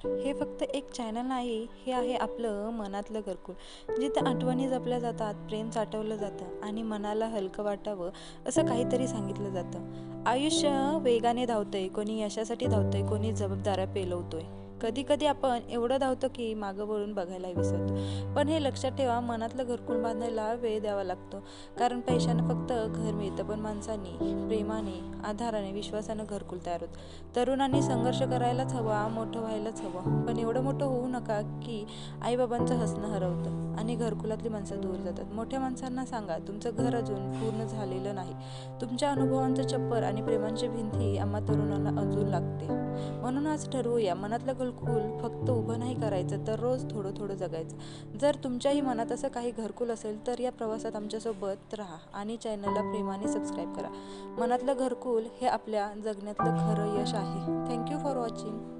हे फक्त एक चॅनल नाही, हे आहे आपलं मनातलं घरकुल, जिथे आठवणी जपल्या जातात, प्रेम साठवलं जातं आणि मनाला हलकं वाटावं असं काहीतरी सांगितलं जातं. आयुष्य वेगाने धावतंय, कोणी यशासाठी धावतंय, कोणी जबाबदाऱ्या पेलवतोय. कधी कधी आपण एवढं धावतो की मागं वळून बघायला विसरतो. पण हे लक्षात ठेवा, मनातलं घरकुल बांधायला वेळ द्यावा लागतो. कारण पैशानं फक्त घर मिळतं, पण माणसांनी प्रेमाने, आधाराने, विश्वासानं घरकुल तयार होतं. तरुणांनी संघर्ष करायलाच हवा, मोठं व्हायलाच हवं, पण एवढं मोठं होऊ नका की आईबाबांचं हसणं हरवतं आणि घरकुलातली माणसं दूर जातात. मोठ्या माणसांना सांगा, तुमचं घर अजून पूर्ण झालेलं नाही. तुमच्या अनुभवांचं छप्पर आणि प्रेमांची भिंती आम्हा तरुणांना अजून लागते. म्हणून आज ठरवूया, मनातलं घरकुल फक्त उभं नाही करायचं, तर रोज थोडं थोडं जगायचं. जर तुमच्याही मनात असं काही घरकुल असेल तर या प्रवासात आमच्यासोबत राहा आणि चॅनलला प्रेमाने सबस्क्राईब करा. मनातलं घरकुल हे आपल्या जगण्यातलं खरं यश आहे. Thank you for watching.